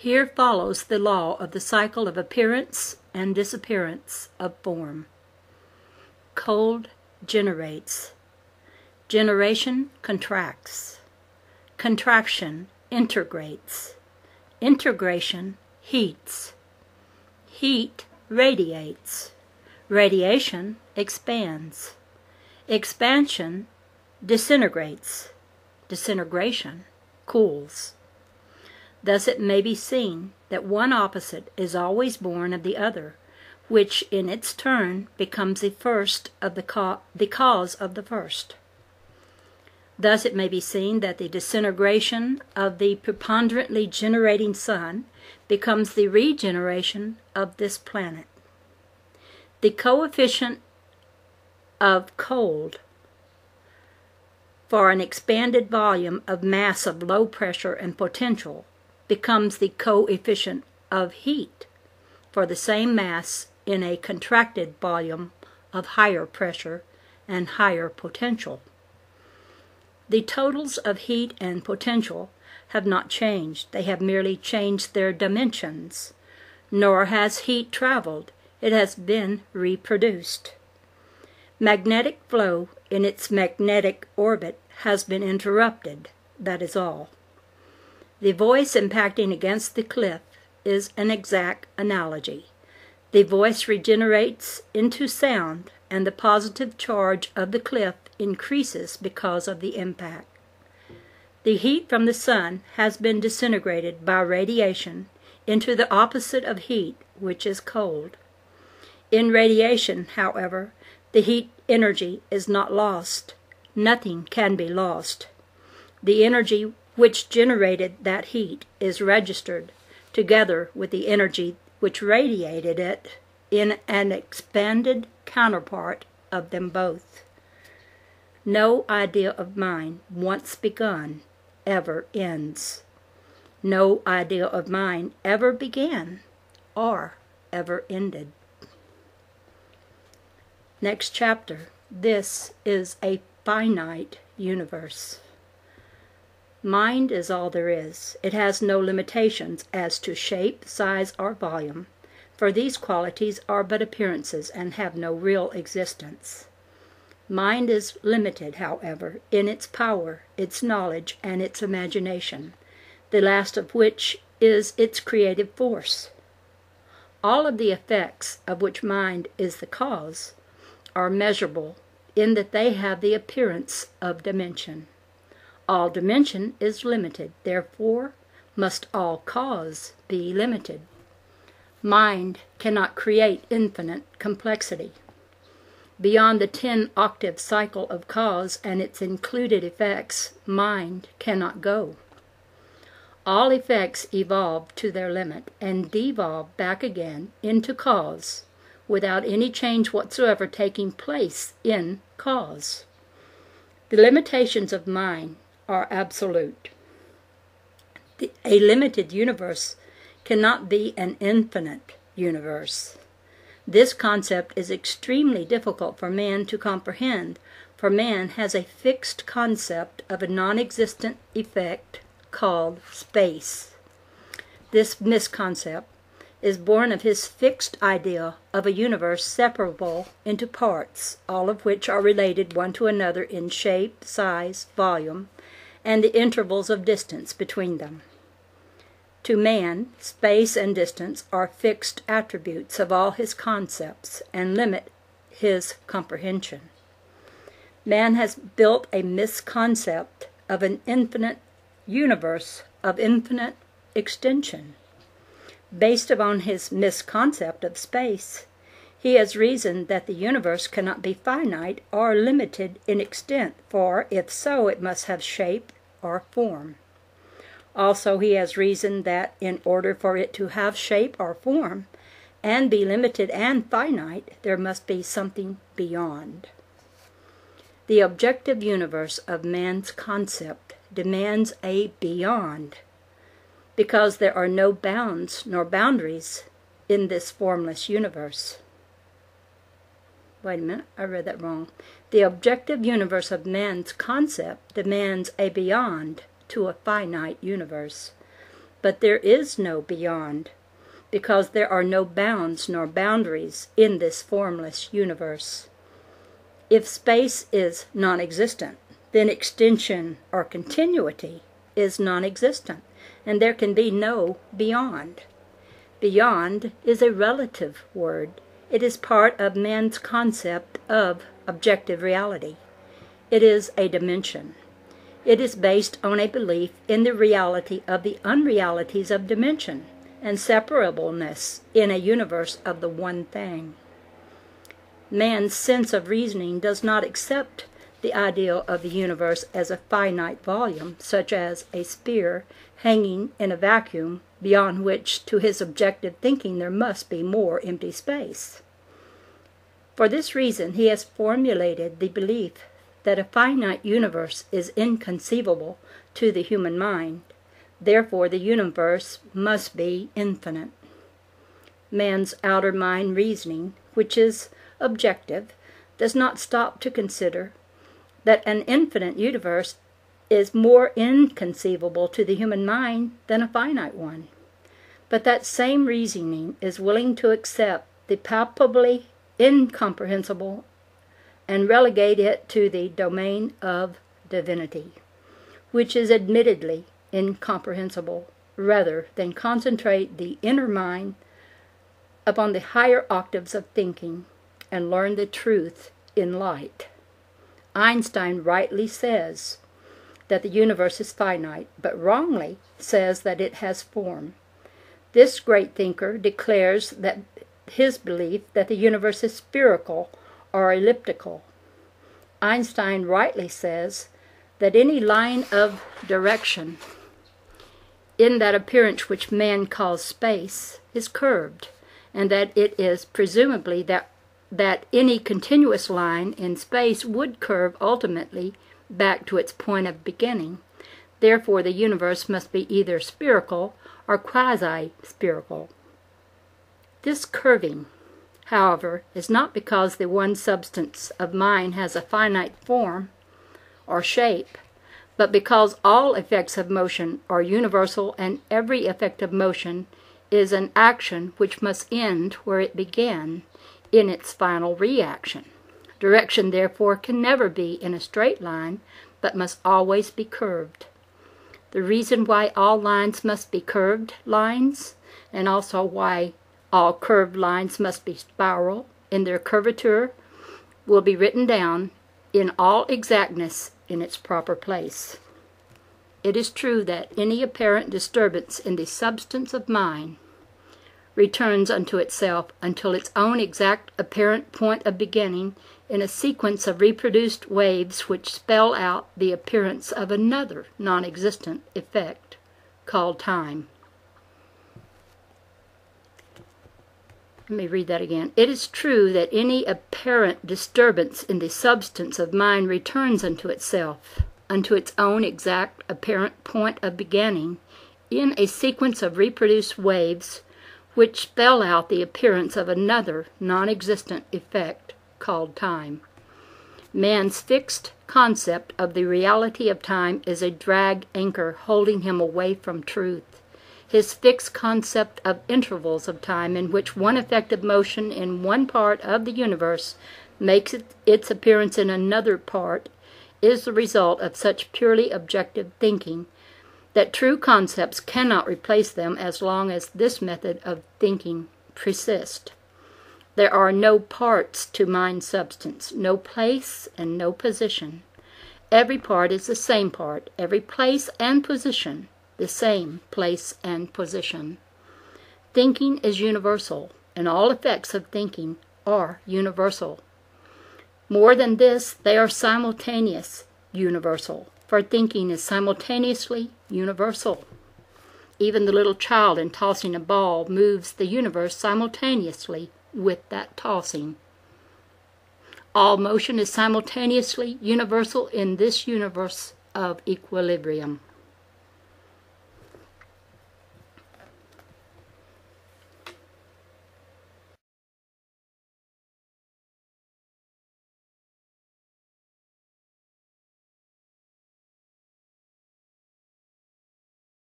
Here follows the law of the cycle of appearance and disappearance of form. Cold generates. Generation contracts. Contraction integrates. Integration heats. Heat radiates. Radiation expands. Expansion disintegrates. Disintegration cools. Thus it may be seen that one opposite is always born of the other, which in its turn becomes the cause of the first. Thus it may be seen that the disintegration of the preponderantly generating sun becomes the regeneration of this planet. The coefficient of cold for an expanded volume of mass of low pressure and potential becomes the coefficient of heat for the same mass in a contracted volume of higher pressure and higher potential. The totals of heat and potential have not changed. They have merely changed their dimensions. Nor has heat traveled. It has been reproduced. Magnetic flow in its magnetic orbit has been interrupted. That is all. The voice impacting against the cliff is an exact analogy. The voice regenerates into sound, and the positive charge of the cliff increases because of the impact. The heat from the sun has been disintegrated by radiation into the opposite of heat, which is cold. In radiation, however, the heat energy is not lost. Nothing can be lost. The energy which generated that heat is registered, together with the energy which radiated it, in an expanded counterpart of them both. No idea of mind, once begun, ever ends. No idea of mind ever began or ever ended. Next chapter. This is a finite universe. Mind is all there is. It has no limitations as to shape, size, or volume, for these qualities are but appearances and have no real existence. Mind is limited, however, in its power, its knowledge, and its imagination, the last of which is its creative force. All of the effects of which mind is the cause are measurable in that they have the appearance of dimension. All dimension is limited, therefore must all cause be limited. Mind cannot create infinite complexity. Beyond the 10-octave cycle of cause and its included effects, mind cannot go. All effects evolve to their limit and devolve back again into cause, without any change whatsoever taking place in cause. The limitations of mind are absolute. A limited universe cannot be an infinite universe. This concept is extremely difficult for man to comprehend, for man has a fixed concept of a non-existent effect called space. This misconcept is born of his fixed idea of a universe separable into parts, all of which are related one to another in shape, size, volume, and the intervals of distance between them. To man, space and distance are fixed attributes of all his concepts and limit his comprehension. Man has built a misconcept of an infinite universe of infinite extension. Based upon his misconcept of space, he has reasoned that the universe cannot be finite or limited in extent, for if so, it must have shape or form. Also, he has reasoned that in order for it to have shape or form, and be limited and finite, there must be something beyond. The objective universe of man's concept demands a beyond, because there are no bounds nor boundaries in this formless universe. Wait a minute, I read that wrong. The objective universe of man's concept demands a beyond to a finite universe. but there is no beyond, because there are no bounds nor boundaries in this formless universe. If space is non-existent, then extension or continuity is non-existent, and there can be no beyond. Beyond is a relative word. It is part of man's concept of objective reality. It is a dimension. It is based on a belief in the reality of the unrealities of dimension and separableness in a universe of the one thing. Man's sense of reasoning does not accept the ideal of the universe as a finite volume, such as a sphere hanging in a vacuum, beyond which, to his objective thinking, there must be more empty space. For this reason, he has formulated the belief that a finite universe is inconceivable to the human mind. Therefore, the universe must be infinite. Man's outer mind reasoning, which is objective, does not stop to consider that an infinite universe is more inconceivable to the human mind than a finite one. But that same reasoning is willing to accept the palpably incomprehensible and relegate it to the domain of divinity, which is admittedly incomprehensible, rather than concentrate the inner mind upon the higher octaves of thinking and learn the truth in light. Einstein rightly says that the universe is finite, but wrongly says that it has form. This great thinker declares that his belief that the universe is spherical or elliptical. Einstein rightly says that any line of direction in that appearance which man calls space is curved, and that it is presumably that any continuous line in space would curve ultimately back to its point of beginning. Therefore, the universe must be either spherical or quasi-spherical. This curving, however, is not because the one substance of mind has a finite form or shape, but because all effects of motion are universal, and every effect of motion is an action which must end where it began, in its final reaction. Direction, therefore, can never be in a straight line, but must always be curved. The reason why all lines must be curved lines, and also why all curved lines must be spiral in their curvature, will be written down in all exactness in its proper place. It is true that any apparent disturbance in the substance of mind returns unto itself until its own exact apparent point of beginning in a sequence of reproduced waves which spell out the appearance of another non-existent effect called time. Let me read that again. It is true that any apparent disturbance in the substance of mind returns unto itself, unto its own exact apparent point of beginning in a sequence of reproduced waves which spell out the appearance of another non-existent effect called time. Man's fixed concept of the reality of time is a drag anchor holding him away from truth. His fixed concept of intervals of time in which one effect of motion in one part of the universe makes its appearance in another part is the result of such purely objective thinking that true concepts cannot replace them as long as this method of thinking persists. There are no parts to mind substance, no place and no position. Every part is the same part, every place and position, the same place and position. Thinking is universal, and all effects of thinking are universal. More than this, they are simultaneous universal, for thinking is simultaneously universal. Even the little child in tossing a ball moves the universe simultaneously with that tossing. All motion is simultaneously universal in this universe of equilibrium.